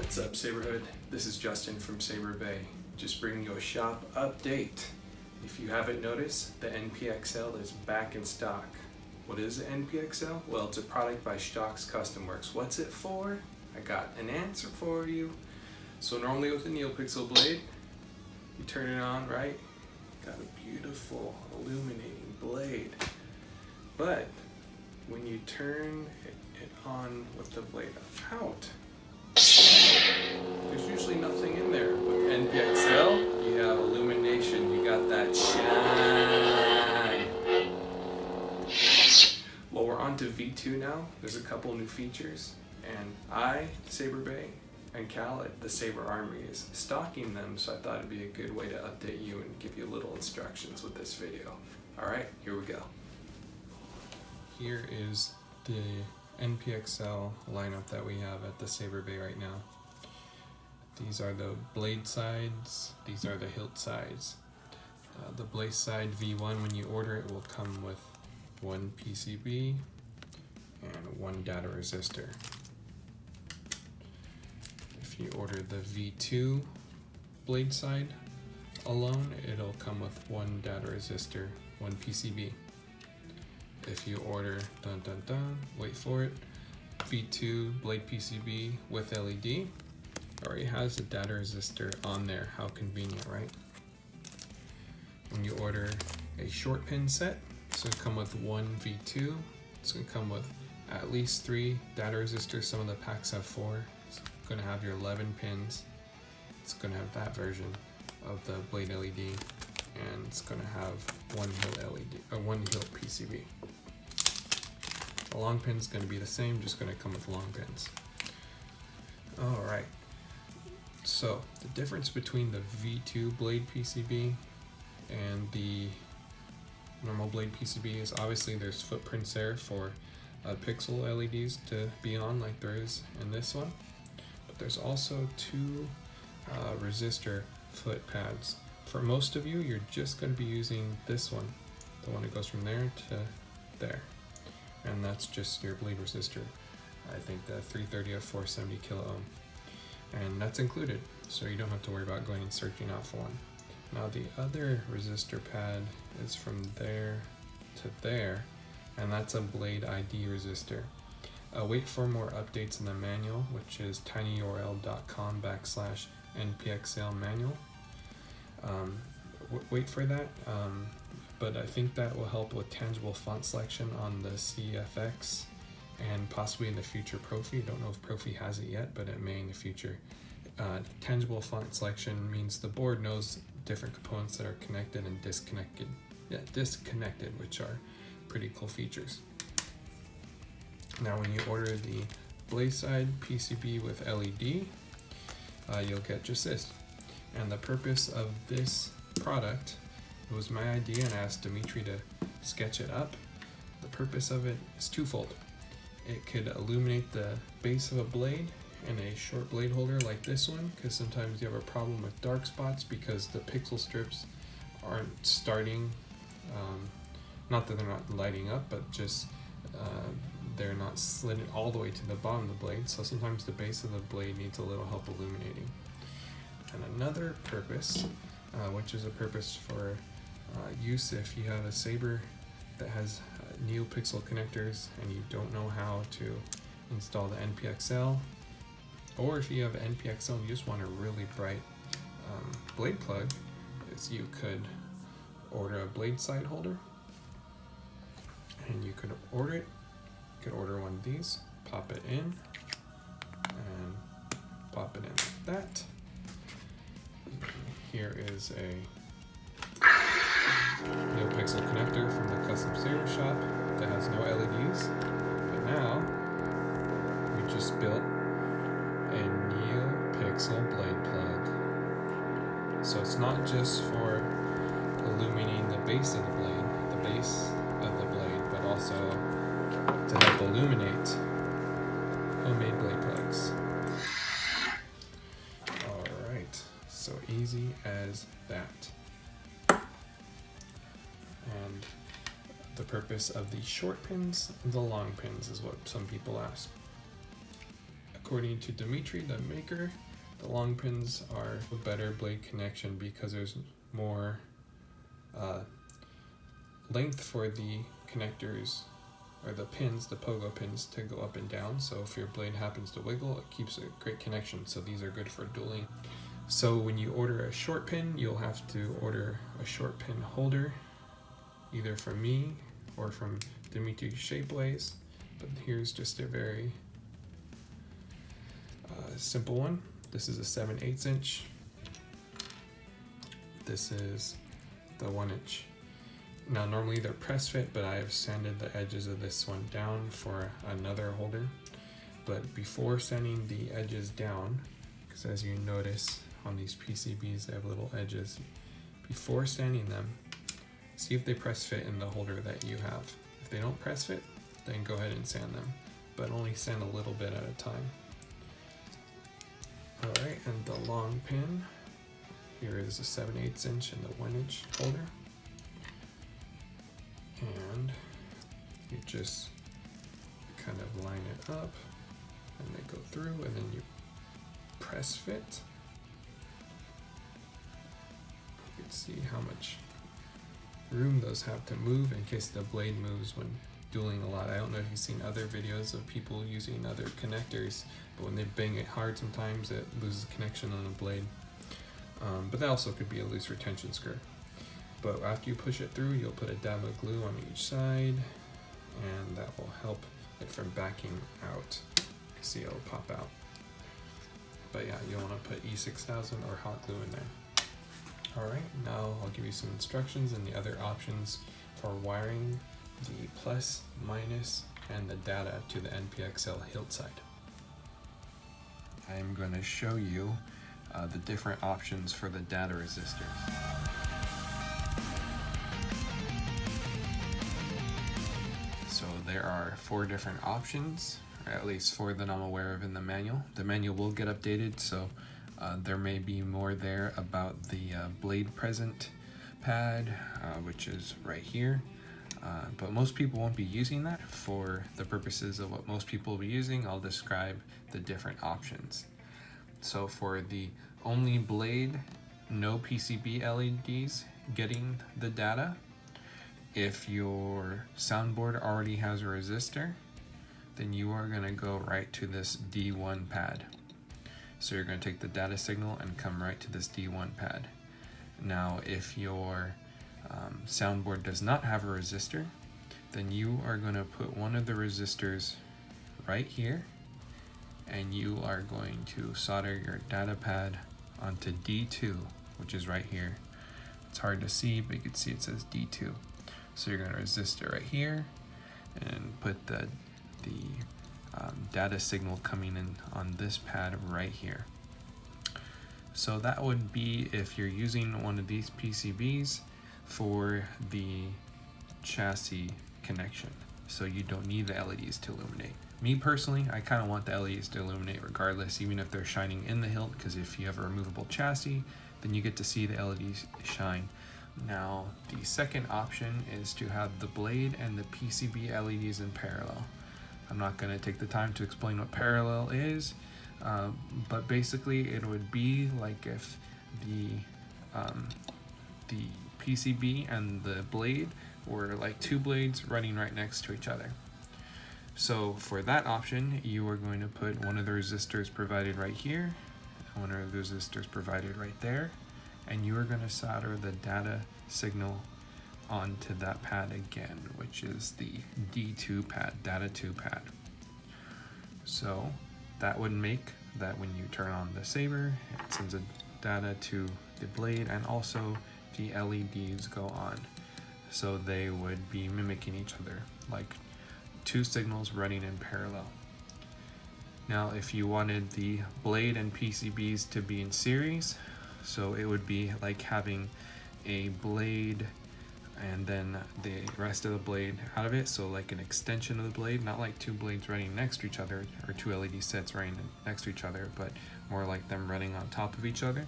What's up, Saberhood? This is Justin from Saber Bay, just bringing you a shop update. If you haven't noticed, the NPXL is back in stock. What is the NPXL? Well, it's a product by ShtokCustomWorx. What's it for? I got an answer for you. So normally with the NPXL blade, you turn it on, right? Got a beautiful illuminating blade. But when you turn it on with the blade out, there's usually nothing in there. With NPXL, you have illumination, you got that shine. Well, we're on to V2 now. There's a couple new features, and Saber Bay, and Cal at the Saber Army is stocking them, so I thought it'd be a good way to update you and give you little instructions with this video. Alright, here we go. Here is the NPXL lineup that we have at the Saber Bay right now. These are the blade sides, these are the hilt sides. The blade side V1, when you order it, will come with one PCB and one data resistor. If you order the V2 blade side alone, it'll come with one data resistor, one PCB. If you order, wait for it, V2 blade PCB with LED, already has a data resistor on there. How convenient, right? When you order a short pin set, it's going to come with one V2. It's going to come with at least 3 data resistors. Some of the packs have 4. It's going to have your 11 pins. It's going to have that version of the blade LED, and it's going to have one Hilt LED or one Hilt PCB. The long pin's going to be the same, just going to come with long pins. All right. So the difference between the V2 blade PCB and the normal blade PCB is obviously there's footprints there for pixel LEDs to be on, like there is in this one. But there's also 2 resistor foot pads. For most of you, you're just going to be using this one, the one that goes from there to there. And that's just your blade resistor. I think the 330 of 470 kilo ohm. And that's included, so you don't have to worry about going and searching out for one. Now the other resistor pad is from there to there, and that's a blade ID resistor. Wait for more updates in the manual, which is tinyurl.com/NPXL manual. Wait for that, but I think that will help with tangible font selection on the CFX and possibly in the future Profi. Don't know if Profi has it yet, but it may in the future. Tangible font selection means the board knows different components that are connected and disconnected. Yeah, disconnected, which are pretty cool features. Now when you order the blade side PCB with LED, you'll get just this. And the purpose of this product, it was my idea, and I asked Dimitri to sketch it up. The purpose of it is twofold. It could illuminate the base of a blade in a short blade holder like this one, because sometimes you have a problem with dark spots because the pixel strips aren't starting, not that they're not lighting up, but just they're not slid all the way to the bottom of the blade, so sometimes the base of the blade needs a little help illuminating. And another purpose, which is a purpose for use if you have a Saber that has NeoPixel connectors and you don't know how to install the NPXL, or if you have an NPXL and you just want a really bright blade plug, is you could order a blade side holder, and you could order it. You could order one of these, pop it in, and pop it in like that. Here is a NeoPixel connector from the custom Saber shop that has no LEDs, but now we just built a NeoPixel blade plug. So it's not just for illuminating the base of the blade, but also to help illuminate homemade blade plugs. Alright, so easy as that. And the purpose of the short pins and the long pins is what some people ask. According to Dimitri, the maker, the long pins are a better blade connection because there's more length for the connectors or the pins, the pogo pins, to go up and down. So if your blade happens to wiggle, it keeps a great connection. So these are good for dueling. So when you order a short pin, you'll have to order a short pin holder, either from me or from Dimitri Shapeways. But here's just a very simple one. This is a 7/8 inch. This is the 1 inch. Now normally they're press fit, but I have sanded the edges of this one down for another holder. But before sanding the edges down, because as you notice on these PCBs, they have little edges. Before sanding them, see if they press fit in the holder that you have. If they don't press fit, then go ahead and sand them, but only sand a little bit at a time. Alright, and the long pin, here is a 7/8 inch and the 1 inch holder. And you just kind of line it up and they go through, and then you press fit. You can see how much room those have to move in case the blade moves when dueling a lot. I don't know if you've seen other videos of people using other connectors, but when they bang it hard, sometimes it loses connection on the blade. But that also could be a loose retention screw. But after you push it through, you'll put a dab of glue on each side, and that will help it from backing out. You can see it'll pop out. But yeah, you'll want to put E6000 or hot glue in there. Alright, now I'll give you some instructions and the other options for wiring the plus, minus, and the data to the NPXL Hilt side. I'm going to show you the different options for the data resistors. So there are 4 different options, or at least 4 that I'm aware of in the manual. The manual will get updated, so there may be more there about the blade present pad, which is right here. But most people won't be using that. For the purposes of what most people will be using, I'll describe the different options. So for the only blade, no PCB LEDs getting the data, if your soundboard already has a resistor, then you are going to go right to this D1 pad. So you're going to take the data signal and come right to this D1 pad. Now if your soundboard does not have a resistor, then you are going to put one of the resistors right here, and you are going to solder your data pad onto D2, which is right here. It's hard to see, but you can see it says D2. So you're going to resistor right here and put the data signal coming in on this pad right here. So that would be if you're using one of these PCBs for the chassis connection. So you don't need the LEDs to illuminate. Me personally, I kind of want the LEDs to illuminate regardless, even if they're shining in the hilt, because if you have a removable chassis, then you get to see the LEDs shine. Now, the second option is to have the blade and the PCB LEDs in parallel. I'm not going to take the time to explain what parallel is, but basically it would be like if the PCB and the blade were like 2 blades running right next to each other. So for that option, you are going to put one of the resistors provided right here, one of the resistors provided right there, and you are going to solder the data signal onto that pad again, which is the D2 pad, data 2 pad. So that would make that when you turn on the saber, it sends a data to the blade, and also the LEDs go on. So they would be mimicking each other, like 2 signals running in parallel. Now if you wanted the blade and PCBs to be in series, so it would be like having a blade and then the rest of the blade out of it, so like an extension of the blade, not like 2 blades running next to each other or 2 LED sets running next to each other, but more like them running on top of each other.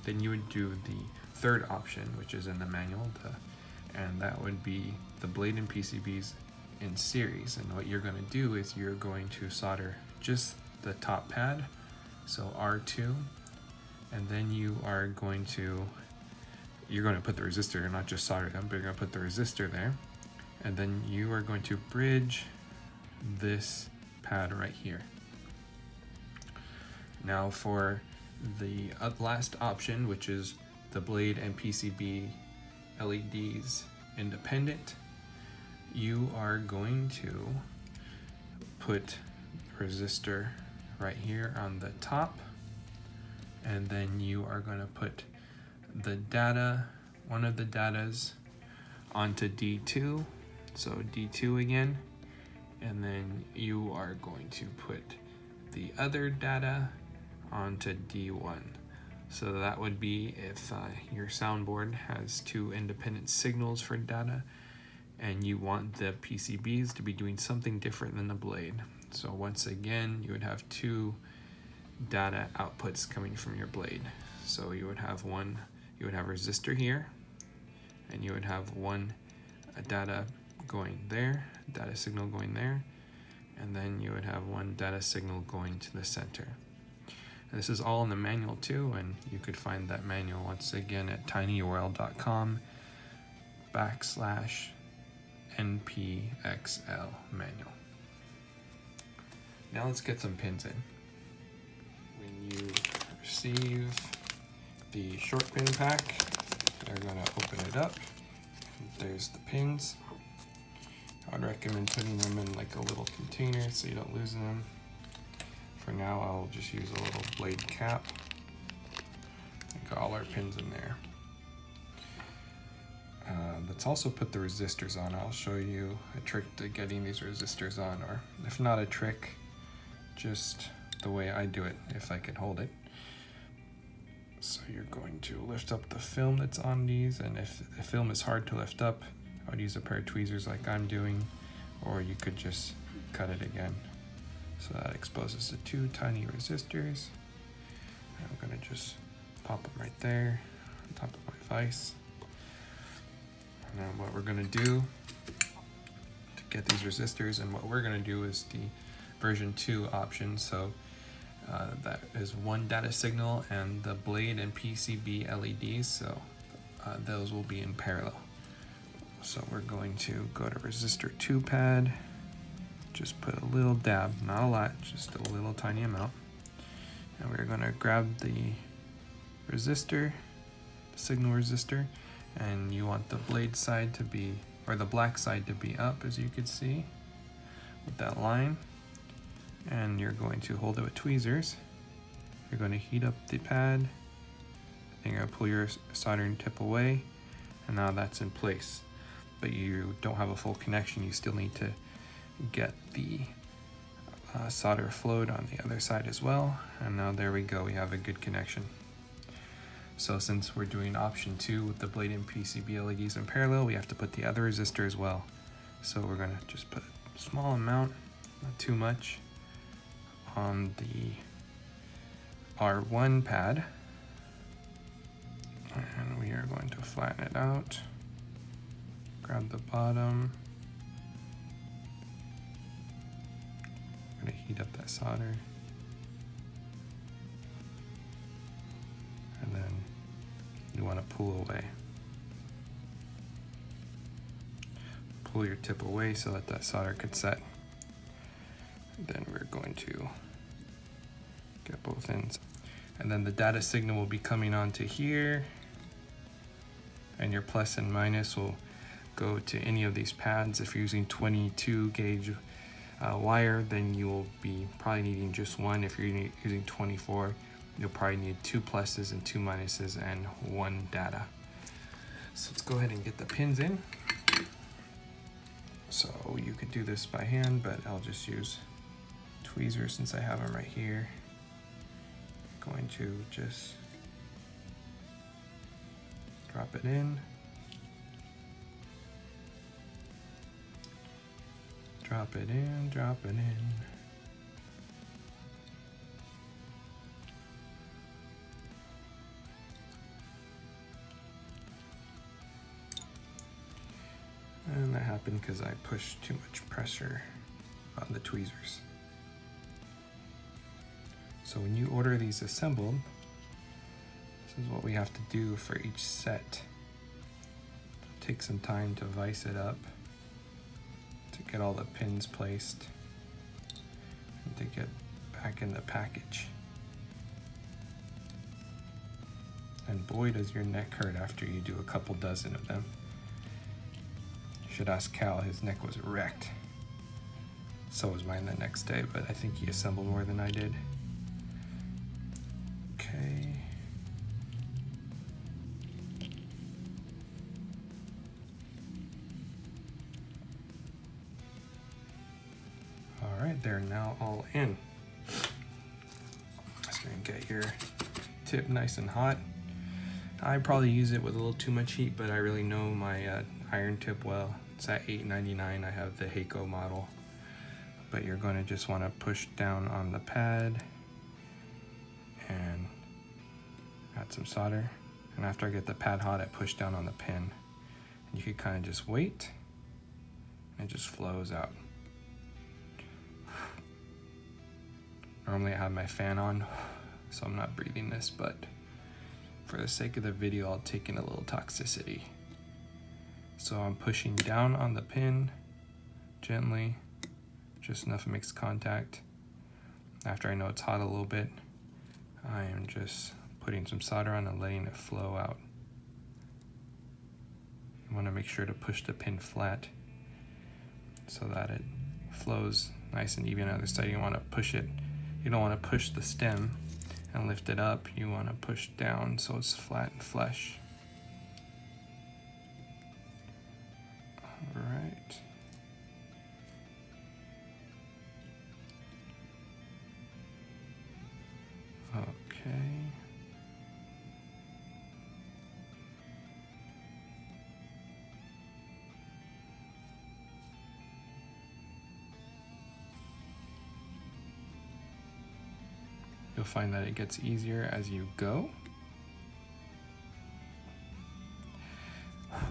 Then you would do the third option, which is in the manual, and that would be the blade and PCBs in series. And what you're going to do is you're going to solder just the top pad, so R2, and then you're going to put the resistor, not just solder them, but you're going to put the resistor there, and then you are going to bridge this pad right here. Now for the last option, which is the blade and PCB LEDs independent, you are going to put resistor right here on the top, and then you are going to put the data, one of the datas, onto D2, so D2 again, and then you are going to put the other data onto D1. So that would be if your soundboard has two independent signals for data and you want the PCBs to be doing something different than the blade. So once again, you would have two data outputs coming from your blade. So you would have resistor here, and you would have one data going there, data signal going there, and then you would have one data signal going to the center. And this is all in the manual too, and you could find that manual once again at tinyurl.com/NPXL manual. Now let's get some pins in. When you receive the short pin pack, they're going to open it up. There's the pins. I would recommend putting them in like a little container so you don't lose them. For now, I'll just use a little blade cap. Got all our pins in there. Let's also put the resistors on. I'll show you a trick to getting these resistors on, or if not a trick, just the way I do it, if I can hold it. So you're going to lift up the film that's on these, and if the film is hard to lift up, I would use a pair of tweezers like I'm doing, or you could just cut it again. So that exposes the two tiny resistors. And I'm gonna just pop them right there on top of my vise. And then what we're gonna do to get these resistors, and what we're gonna do is the version 2 option. So that is one data signal and the blade and PCB LEDs. So those will be in parallel. So we're going to go to resistor 2 pad. Just put a little dab, not a lot, just a little tiny amount. And we're gonna grab the resistor, the signal resistor, and you want the blade side to be, or the black side to be up, as you could see, with that line. And you're going to hold it with tweezers. You're going to heat up the pad. And you're gonna pull your soldering tip away, and now that's in place. But you don't have a full connection. You still need to get the solder flowed on the other side as well. And now there we go, we have a good connection. So since we're doing option 2 with the blade and PCB LEDs in parallel, we have to put the other resistor as well. So we're gonna just put a small amount, not too much, on the R1 pad. And we are going to flatten it out. Grab the bottom. I'm gonna heat up that solder. And then you want to pull away. Pull your tip away so that that solder could set. Then we're going to get both ends. And then the data signal will be coming onto here. And your plus and minus will go to any of these pads. If you're using 22 gauge wire, then you will be probably needing just one. If you're using 24, you'll probably need 2 pluses and 2 minuses and 1 data. So let's go ahead and get the pins in. So you could do this by hand, but I'll just use tweezers since I have them right here. Going to just drop it in. Drop it in, drop it in. And that happened because I pushed too much pressure on the tweezers. So when you order these assembled, this is what we have to do for each set. Take some time to vise it up, to get all the pins placed, and to get back in the package. And boy, does your neck hurt after you do a couple dozen of them. You should ask Cal, his neck was wrecked. So was mine the next day, but I think he assembled more than I did. Okay. All right, they're now all in. Just gonna get your tip nice and hot. I probably use it with a little too much heat, but I really know my iron tip well. It's at $8.99. I have the Heiko model. But you're going to just want to push down on the pad and add some solder. And after I get the pad hot, I push down on the pin. And you can kind of just wait, and it just flows out. Normally I have my fan on, so I'm not breathing this, but for the sake of the video, I'll take in a little toxicity. So I'm pushing down on the pin gently, just enough to make contact. After I know it's hot a little bit, I am just putting some solder on and letting it flow out. You want to make sure to push the pin flat so that it flows nice and even on the other side. You want to push it, you don't want to push the stem and lift it up. You want to push down so it's flat and flush. All right. Okay. You'll find that it gets easier as you go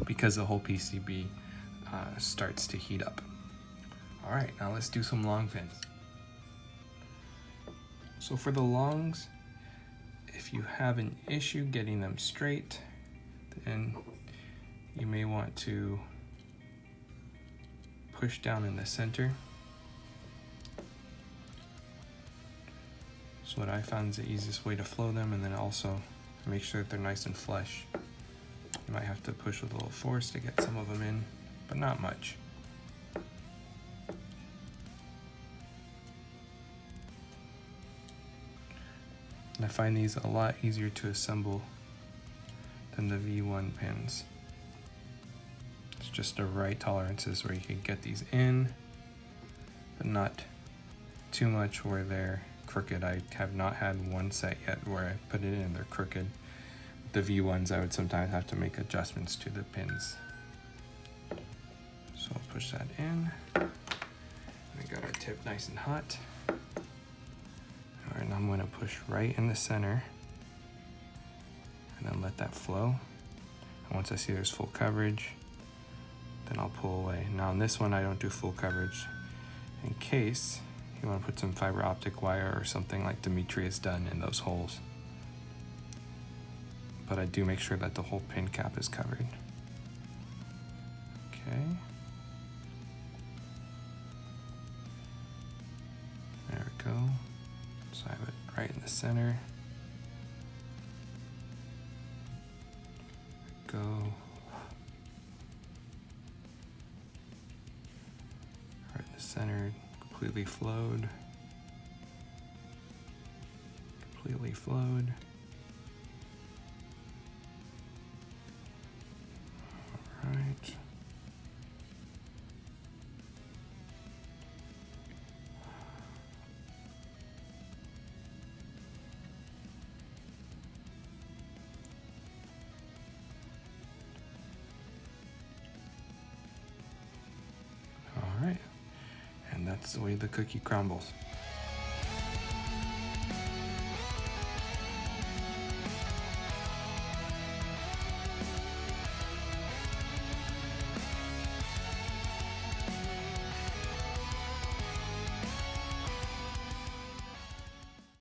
because the whole PCB starts to heat up. All right, now let's do some long pins. So for the longs, if you have an issue getting them straight, then you may want to push down in the center. So what I found is the easiest way to flow them, and then also make sure that they're nice and flush. You might have to push with a little force to get some of them in, but not much. And I find these a lot easier to assemble than the V1 pins. It's just the right tolerances where you can get these in, but not too much where they're crooked. I have not had one set yet where I put it in and they're crooked. The V1s, I would sometimes have to make adjustments to the pins. So I'll push that in. We got our tip nice and hot. All right, now I'm going to push right in the center and then let that flow. And once I see there's full coverage, then I'll pull away. Now on this one, I don't do full coverage in case you want to put some fiber optic wire or something like Dimitri has done in those holes. But I do make sure that the whole pin cap is covered. Okay. There we go. So I have it right in the center. Go. Right in the center, completely flowed. Completely flowed. All right. All right, and that's the way the cookie crumbles.